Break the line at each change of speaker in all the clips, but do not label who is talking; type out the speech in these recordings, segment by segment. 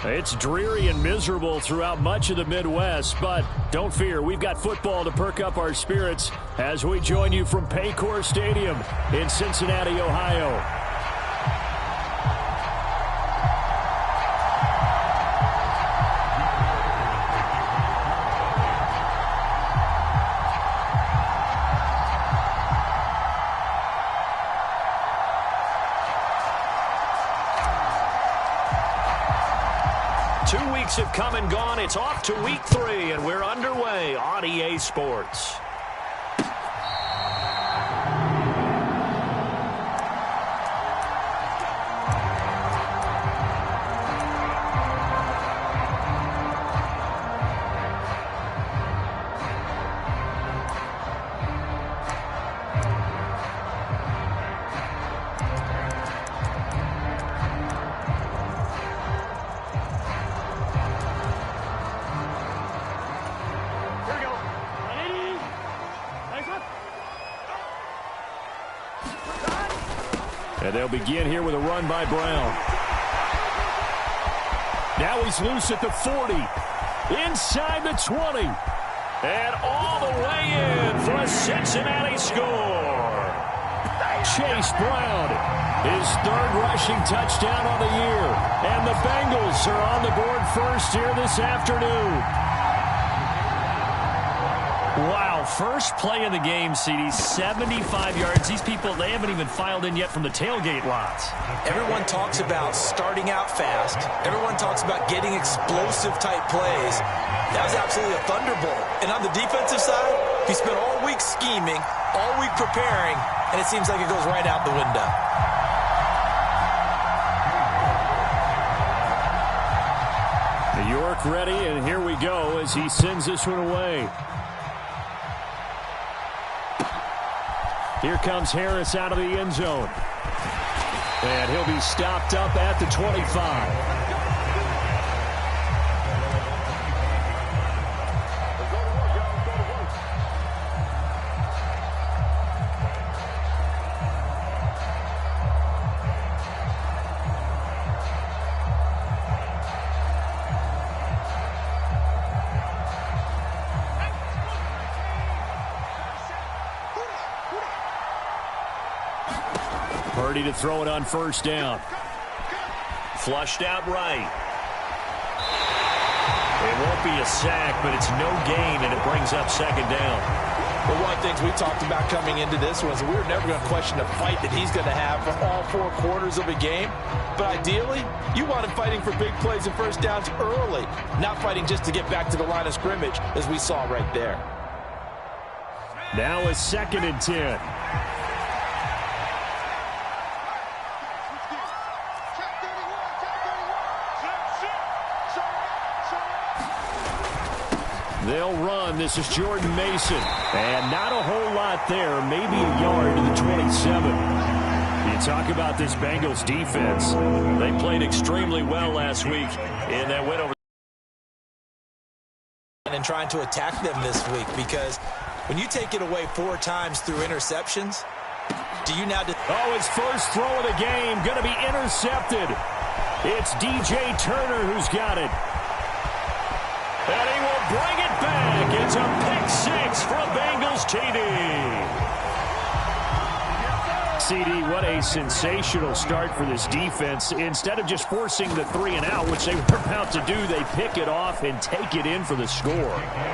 It's dreary and miserable throughout much of the Midwest, but don't fear, we've got football to perk up our spirits as we join you from Paycor Stadium in Cincinnati, Ohio. Have come and gone. It's off to week 3, and we're underway on EA Sports. And they'll begin here with a run by Brown. Now he's loose at the 40. Inside the 20. And all the way in for a Cincinnati score. Chase Brown, his 3rd rushing touchdown on the year. And the Bengals are on the board first here this afternoon. Wow, first play of the game, CD, 75 yards. These people, they haven't even filed in yet from the tailgate lots.
Everyone talks about starting out fast. Everyone talks about getting explosive-type plays. That was absolutely a thunderbolt. And on the defensive side, he spent all week scheming, all week preparing, and it seems like it goes right out the window.
York ready, and here we go as he sends this one away. Here comes Harris out of the end zone. And he'll be stopped up at the 25. Purdy to throw it on first down. Flushed out right. It won't be a sack, but it's no gain, and it brings up 2nd down.
Well, one of the things we talked about coming into this was we were never going to question the fight that he's going to have for all 4 quarters of a game. But ideally, you want him fighting for big plays and first downs early, not fighting just to get back to the line of scrimmage, as we saw right there.
Now a 2nd and 10. They'll run. This is Jordan Mason. And not a whole lot there. Maybe a yard to the 27. You talk about this Bengals defense. They played extremely well last week in that win over.
And trying to attack them this week, because when you take it away 4 times through interceptions, do you now...
Oh, his first throw of the game going to be intercepted. It's DJ Turner who's got it. And he will bring it back. It's a pick-6 for a Bengals TD. CD, what a sensational start for this defense. Instead of just forcing the 3-and-out, which they were about to do, they pick it off and take it in for the score.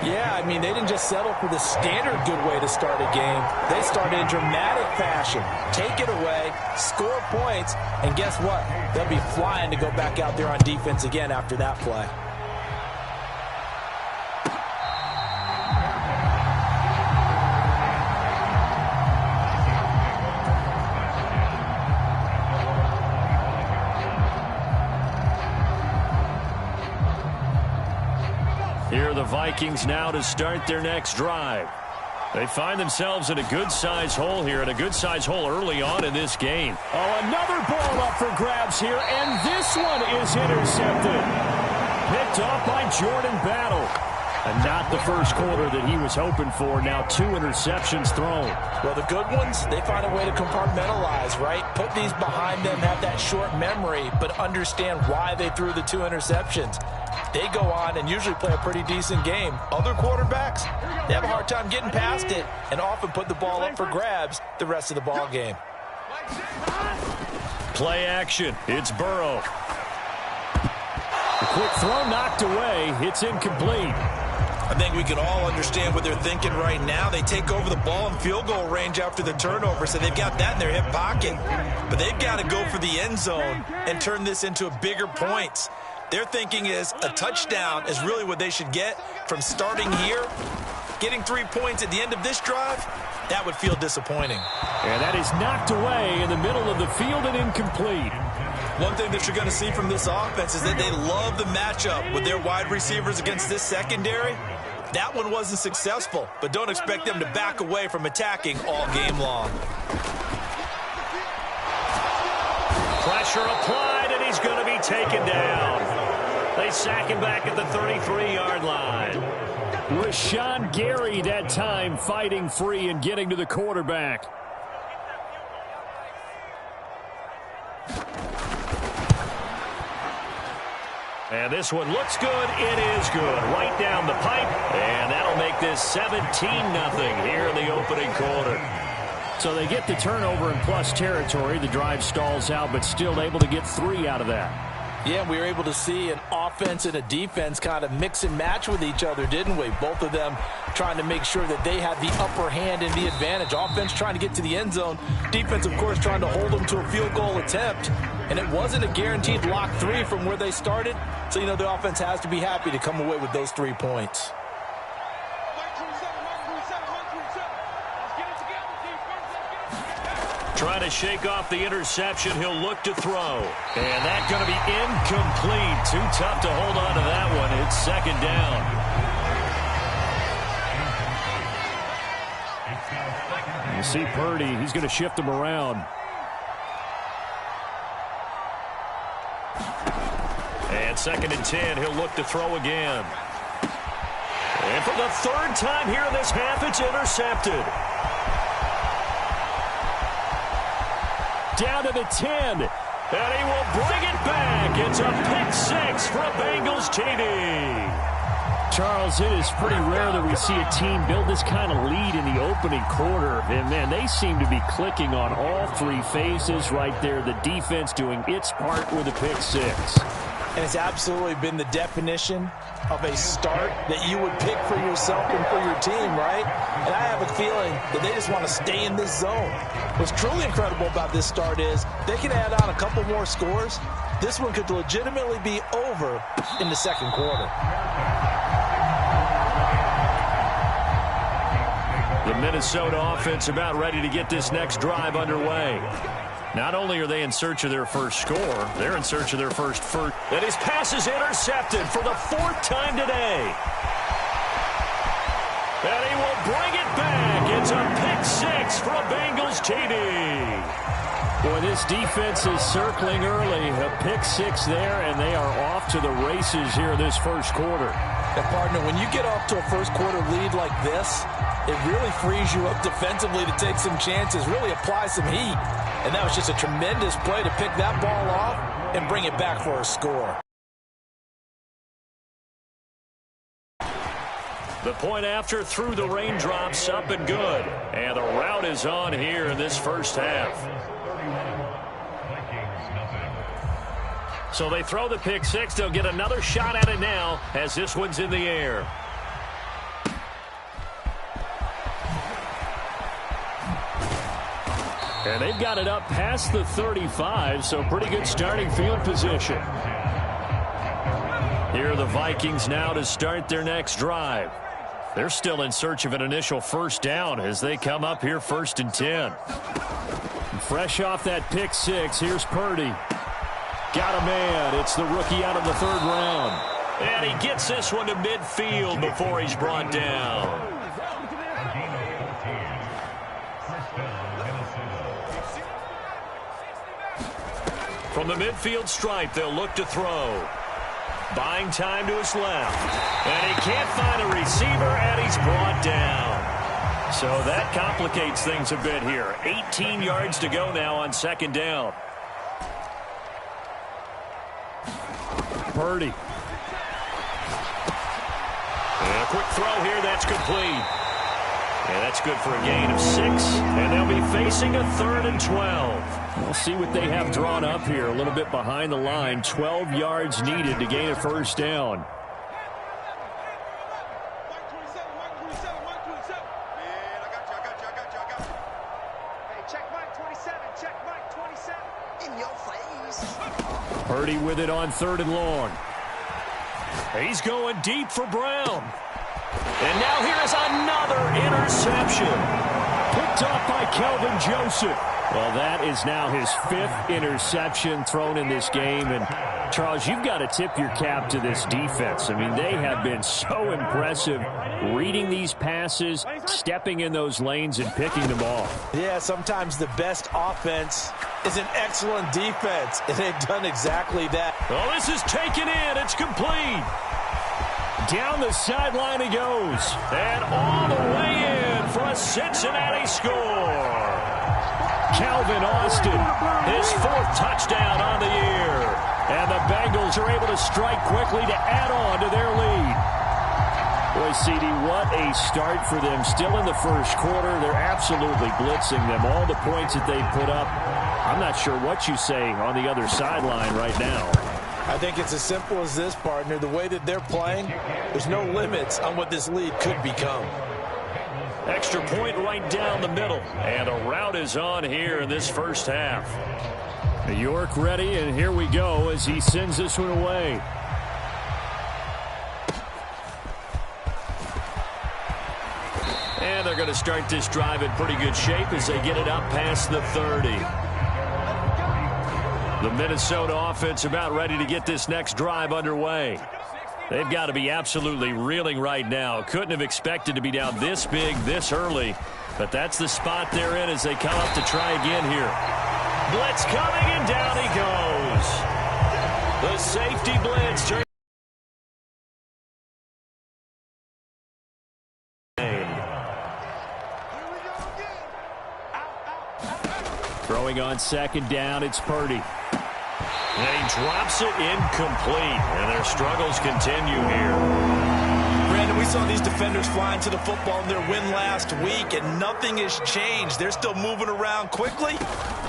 Yeah, I mean, they didn't just settle for the standard good way to start a game. They started in dramatic fashion. Take it away, score points, and guess what? They'll be flying to go back out there on defense again after that play.
Here are the Vikings now to start their next drive. They find themselves in a good-sized hole here, and a good-sized hole early on in this game. Oh, another ball up for grabs here, and this one is intercepted. Picked off by Jordan Battle. And not the first quarter that he was hoping for. Now 2 interceptions thrown.
Well, the good ones, they find a way to compartmentalize, right? Put these behind them, have that short memory, but understand why they threw the 2 interceptions. They go on and usually play a pretty decent game. Other quarterbacks, they have a hard time getting past it and often put the ball up for grabs the rest of the ball game.
Play action. It's Burrow. The quick throw knocked away. It's incomplete.
I think we can all understand what they're thinking right now. They take over the ball in field goal range after the turnover, so they've got that in their hip pocket. But they've got to go for the end zone and turn this into a bigger points. Their thinking is a touchdown is really what they should get from starting here. Getting 3 points at the end of this drive, that would feel disappointing.
And that is knocked away in the middle of the field and incomplete.
One thing that you're going to see from this offense is that they love the matchup with their wide receivers against this secondary. That one wasn't successful, but don't expect them to back away from attacking all game long.
Pressure applied, and he's going to be taken down. They sack him back at the 33-yard line. Rashawn Gary that time fighting free and getting to the quarterback. And this one looks good. It is good. Right down the pipe. And that'll make this 17-0 here in the opening quarter. So they get the turnover in plus territory. The drive stalls out, but still able to get 3 out of that.
Yeah, we were able to see an offense and a defense kind of mix and match with each other, didn't we? Both of them trying to make sure that they had the upper hand and the advantage. Offense trying to get to the end zone. Defense, of course, trying to hold them to a field goal attempt. And it wasn't a guaranteed lock 3 from where they started. So, you know, the offense has to be happy to come away with those 3 points.
Trying to shake off the interception. He'll look to throw. And that's going to be incomplete. Too tough to hold on to that one. It's second down. You see Purdy. He's going to shift him around. And 2nd and 10. He'll look to throw again. And for the 3rd time here in this half, it's intercepted. Down to the 10, and he will bring it back. It's a pick-6 for Bengals TD. Charles, it is pretty rare that we see a team build this kind of lead in the opening quarter. And, man, they seem to be clicking on all 3 phases right there. The defense doing its part with a pick-6.
And it's absolutely been the definition of a start that you would pick for yourself and for your team, right? And I have a feeling that they just want to stay in this zone. What's truly incredible about this start is they can add on a couple more scores. This one could legitimately be over in the 2nd quarter.
The Minnesota offense about ready to get this next drive underway. Not only are they in search of their first score, they're in search of their first. And his pass is intercepted for the 4th time today. And he will bring it back. It's a pick-6 for a Bengals TD. Boy, this defense is circling early. A pick-6 there, and they are off to the races here this first quarter.
And, partner, when you get off to a first quarter lead like this, it really frees you up defensively to take some chances, really apply some heat. And that was just a tremendous play to pick that ball off and bring it back for a score.
The point after through the raindrops, up and good. And the route is on here in this first half. So they throw the pick-6. They'll get another shot at it now as this one's in the air. And they've got it up past the 35, so pretty good starting field position. Here are the Vikings now to start their next drive. They're still in search of an initial first down as they come up here 1st and 10. Fresh off that pick-6, here's Purdy. Got a man. It's the rookie out of the 3rd round. And he gets this one to midfield before he's brought down. From the midfield stripe, they'll look to throw. Buying time to his left. And he can't find a receiver, and he's brought down. So that complicates things a bit here. 18 yards to go now on second down. Purdy. And a quick throw here, that's complete. Yeah, that's good for a gain of 6, and they'll be facing a 3rd and 12. We'll see what they have drawn up here. A little bit behind the line. 12 yards needed to gain a first down. Purdy with it on 3rd and long. He's going deep for Brown. And now here's another interception. Picked off by Kelvin Joseph. Well, that is now his 5th interception thrown in this game. And, Charles, you've got to tip your cap to this defense. I mean, they have been so impressive reading these passes, stepping in those lanes, and picking them off.
Yeah, sometimes the best offense is an excellent defense, and they've done exactly that.
Oh, this is taken in. It's complete. Down the sideline he goes. And all the way in for a Cincinnati score. Calvin Austin, his 4th touchdown on the year. And the Bengals are able to strike quickly to add on to their lead. Boy, CD, what a start for them. Still in the first quarter. They're absolutely blitzing them. All the points that they put up. I'm not sure what you say on the other sideline right now.
I think it's as simple as this, partner. The way that they're playing, there's no limits on what this lead could become.
Extra point right down the middle. And a rout is on here in this first half. York ready, and here we go as he sends this one away. And they're going to start this drive in pretty good shape as they get it up past the 30. The Minnesota offense about ready to get this next drive underway. They've got to be absolutely reeling right now. Couldn't have expected to be down this big, this early. But that's the spot they're in as they come up to try again here. Blitz coming, and down he goes. The safety blitz. Throwing on second down, it's Purdy. And he drops it incomplete. And their struggles continue here.
Brandon, we saw these defenders flying to the football in their win last week, and nothing has changed. They're still moving around quickly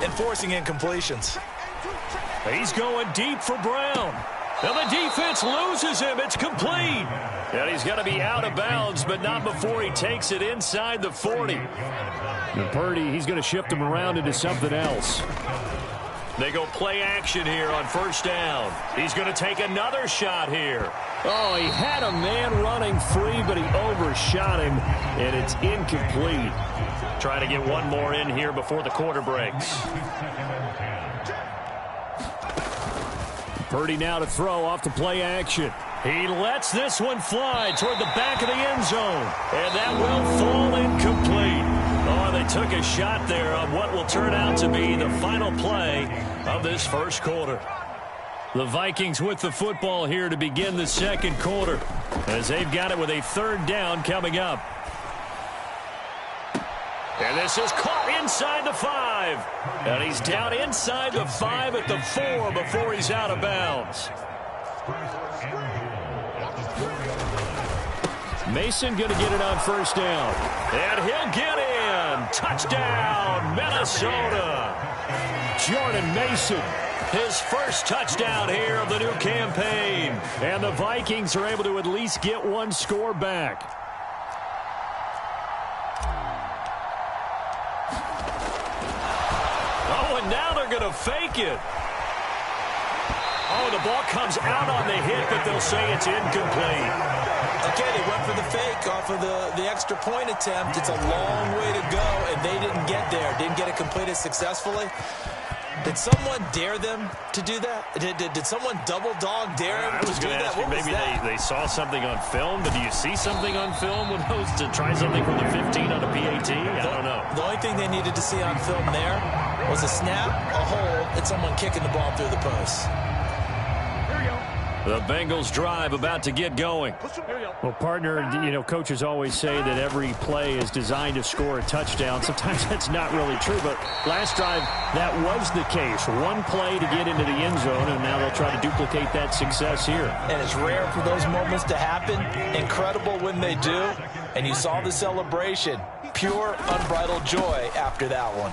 and forcing incompletions.
He's going deep for Brown. And the defense loses him. It's complete. And he's going to be out of bounds, but not before he takes it inside the 40. And Purdy, he's going to shift him around into something else. They go play action here on first down. He's going to take another shot here. Oh, he had a man running free, but he overshot him, and it's incomplete. Trying to get one more in here before the quarter breaks. Purdy now to throw off the play action. He lets this one fly toward the back of the end zone, and that will fall incomplete. Oh, they took a shot there on what will turn out to be the final play of this first quarter. The Vikings with the football here to begin the second quarter as they've got it with a 3rd down coming up. And this is caught inside the 5. And he's down inside the 5 at the 4 before he's out of bounds. Mason going to get it on first down. And he'll get in. Touchdown, Minnesota. Jordan Mason, his first touchdown here of the new campaign. And the Vikings are able to at least get one score back. Oh, and now they're going to fake it. Oh, the ball comes out on the hit, but they'll say it's incomplete.
Okay, they went for the fake off of the extra point attempt. It's a long way to go, and they didn't get there. Didn't get it completed successfully. Did someone dare them to do that? Did someone double dog dare them to do that?
What was that? Maybe they saw something on film, but do you see something on film with those to try something from the 15 on a PAT? I don't know.
The only thing they needed to see on film there was a snap, a hold, and someone kicking the ball through the post.
The Bengals drive about to get going.
Well, partner, coaches always say that every play is designed to score a touchdown. Sometimes that's not really true, but last drive, that was the case. One play to get into the end zone, and now they'll try to duplicate that success here.
And it's rare for those moments to happen. Incredible when they do. And you saw the celebration. Pure, unbridled joy after that one.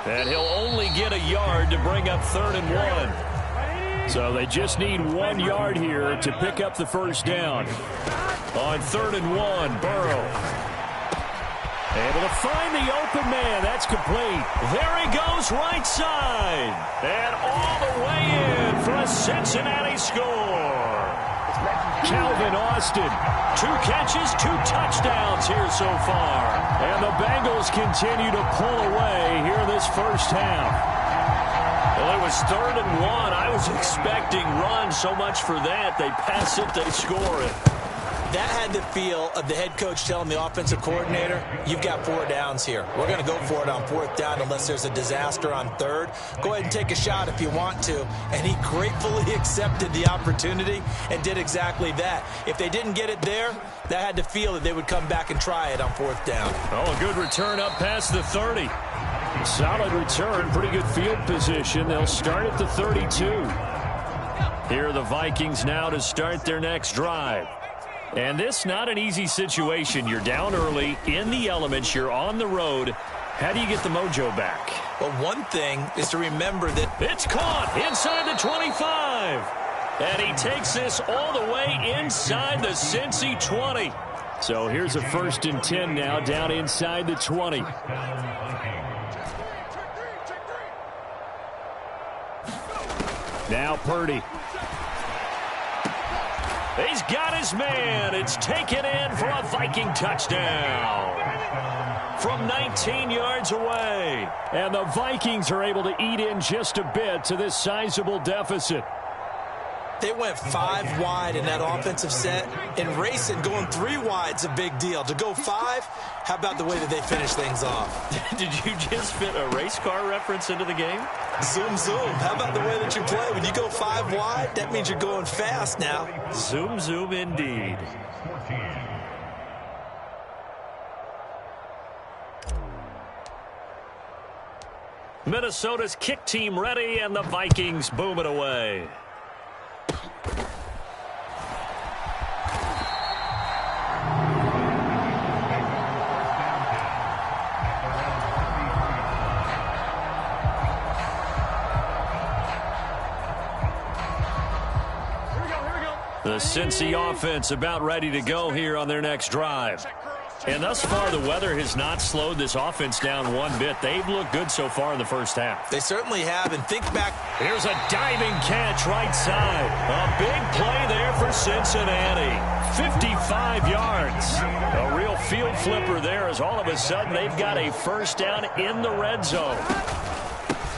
And he'll only get a yard to bring up 3rd and 1. So they just need 1 yard here to pick up the first down. On 3rd and 1, Burrow. Able to find the open man. That's complete. There he goes, right side. And all the way in for a Cincinnati score. Calvin Austin, 2 catches, 2 touchdowns here so far. And the Bengals continue to pull away here in this first half. Well, it was 3rd and 1. I was expecting run, so much for that. They pass it, they score it.
That had the feel of the head coach telling the offensive coordinator, you've got 4 downs here. We're going to go for it on 4th down unless there's a disaster on 3rd. Go ahead and take a shot if you want to. And he gratefully accepted the opportunity and did exactly that. If they didn't get it there, that had to feel that they would come back and try it on 4th down.
Oh, a good return up past the 30. Solid return, pretty good field position. They'll start at the 32. Here are the Vikings now to start their next drive. And this not an easy situation. You're down early, in the elements, you're on the road. How do you get the mojo back?
Well, one thing is to remember that
it's caught inside the 25. And he takes this all the way inside the Cincy 20. So here's a 1st and 10 now down inside the 20. Now Purdy. He's got his man. It's taken in for a Viking touchdown from 19 yards away. And the Vikings are able to eat in just a bit to this sizable deficit.
They went 5 wide in that offensive set, and racing going 3 wide's a big deal. To go 5, how about the way that they finish things off?
Did you just fit a race car reference into the game?
Zoom, zoom. How about the way that you play? When you go 5 wide, that means you're going fast now.
Zoom, zoom indeed. Minnesota's kick team ready, and the Vikings boom it away. The Cincy offense about ready to go here on their next drive. And thus far, the weather has not slowed this offense down one bit. They've looked good so far in the first half.
They certainly have, and think back.
Here's a diving catch right side. A big play there for Cincinnati. 55 yards. A real field flipper there as all of a sudden they've got a first down in the red zone.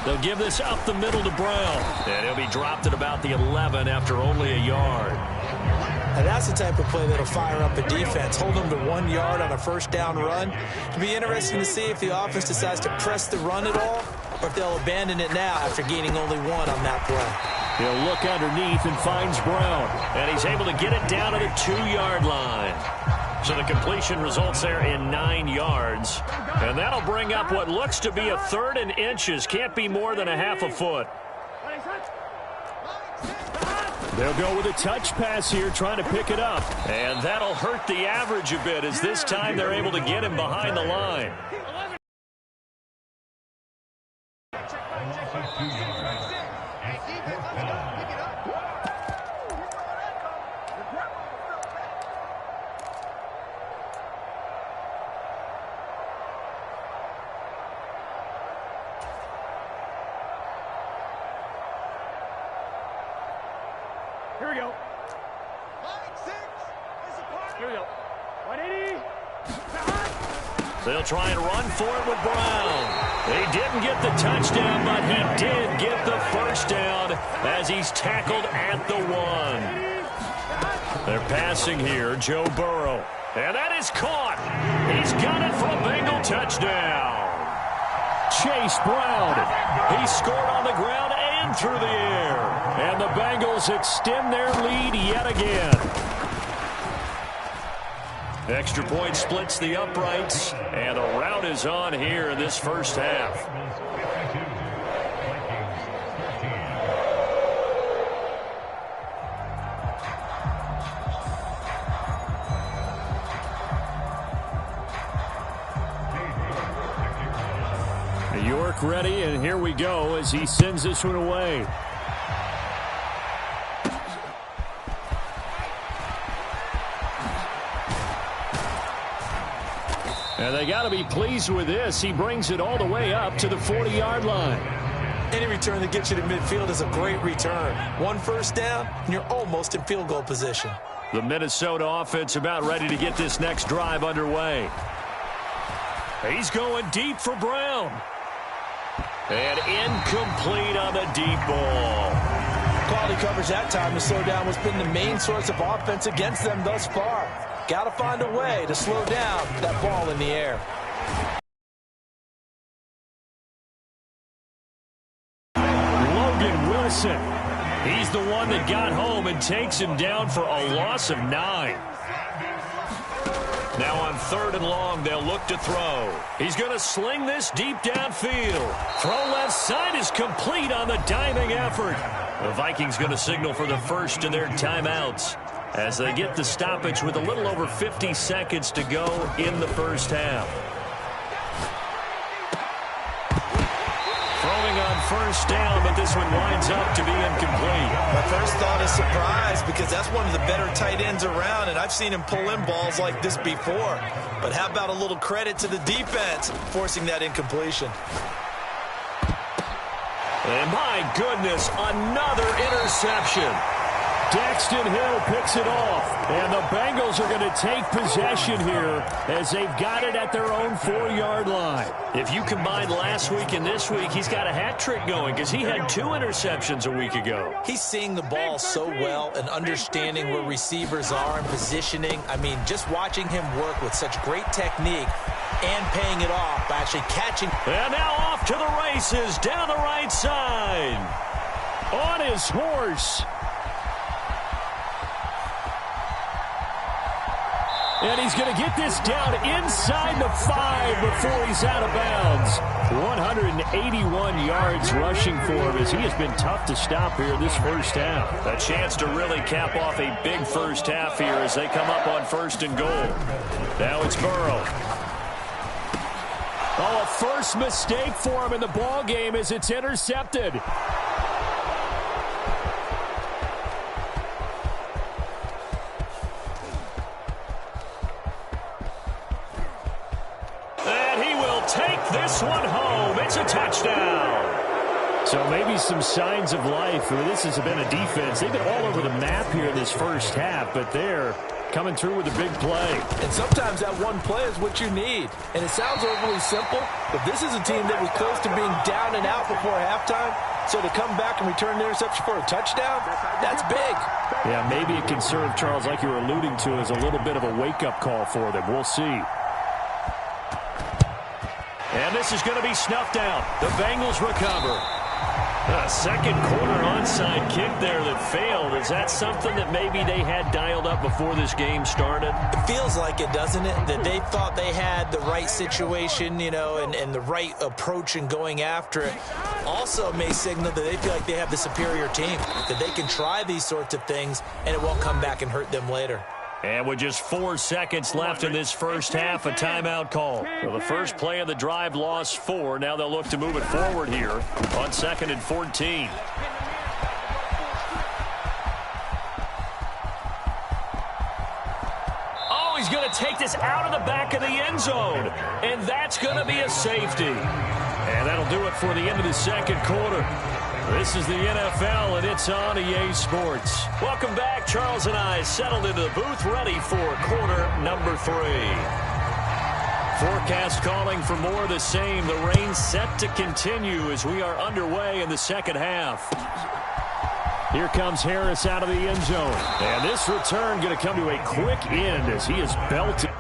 They'll give this up the middle to Brown. And he'll be dropped at about the 11 after only a yard.
And that's the type of play that'll fire up a defense. Hold them to 1 yard on a first down run. It'll be interesting to see if the offense decides to press the run at all or if they'll abandon it now after gaining only 1 on that play.
He'll look underneath and finds Brown. And he's able to get it down to the 2-yard line. So the completion results there in 9 yards. And that'll bring up what looks to be a 3rd and inches. Can't be more than a half a foot. They'll go with a touch pass here, trying to pick it up. And that'll hurt the average a bit as this time they're able to get him behind the line.
Here we go. Here we go. 180.
They'll try and run for it with Brown. He didn't get the touchdown, but he did get the first down as he's tackled at the 1. They're passing here, Joe Burrow. And that is caught. He's got it for a Bengal touchdown. Chase Brown. He scored on the ground and run through the air. And the Bengals extend their lead yet again. Extra point splits the uprights, and the rout is on here in this first half. York ready, and here we go as he sends this one away. And they got to be pleased with this. He brings it all the way up to the 40-yard line.
Any return that gets you to midfield is a great return. One first down, and you're almost in field goal position.
The Minnesota offense about ready to get this next drive underway. He's going deep for Brown. And incomplete on the deep ball.
Quality coverage that time to slow down what's been the main source of offense against them thus far. Got to find a way to slow down that ball in the air.
Logan Wilson. He's the one that got home and takes him down for a loss of 9. Now on 3rd and long, they'll look to throw. He's going to sling this deep downfield. Throw left side is complete on the diving effort. The Vikings going to signal for the first of their timeouts as they get the stoppage with a little over 50 seconds to go in the first half. Throwing on first down, but this one winds up to be incomplete.
My first thought is surprise because that's one of the better tight ends around, and I've seen him pull in balls like this before. But how about a little credit to the defense forcing that incompletion?
And my goodness, another interception. Daxton Hill picks it off, and the Bengals are going to take possession here as they've got it at their own 4-yard line. If you combine last week and this week, he's got a hat trick going because he had 2 interceptions a week ago.
He's seeing the ball so well and understanding where receivers are and positioning. I mean, just watching him work with such great technique and paying it off by actually catching.
And now off to the races down the right side. On his horse. And he's going to get this down inside the 5 before he's out of bounds. 181 yards rushing for him as he has been tough to stop here this first half. A chance to really cap off a big first half here as they come up on 1st and goal. Now it's Burrow. Oh, a first mistake for him in the ball game as it's intercepted. Take this one home. It's a touchdown. So maybe some signs of life. This has been a defense. They've been all over the map here in this first half, but they're coming through with a big play.
And sometimes that one play is what you need. And it sounds overly simple, but this is a team that was close to being down and out before halftime. So to come back and return the interception for a touchdown, that's big.
Yeah, maybe it can serve, Charles, like you were alluding to, as a little bit of a wake-up call for them. We'll see.
And this is going to be snuffed out. The Bengals recover. A second quarter onside kick there that failed. Is that something that maybe they had dialed up before this game started?
It feels like it, doesn't it? That they thought they had the right situation, you know, and the right approach in going after it. Also may signal that they feel like they have the superior team, that they can try these sorts of things and it won't come back and hurt them later.
And with just 4 seconds left in this first half, a timeout call. So the first play of the drive lost 4. Now they'll look to move it forward here on 2nd and 14. Oh, he's going to take this out of the back of the end zone. And that's going to be a safety. And that'll do it for the end of the second quarter. This is the NFL, and it's on EA Sports. Welcome back. Charles and I settled into the booth, ready for quarter number 3. Forecast calling for more of the same. The rain set to continue as we are underway in the second half. Here comes Harris out of the end zone. And this return going to come to a quick end as he is belted.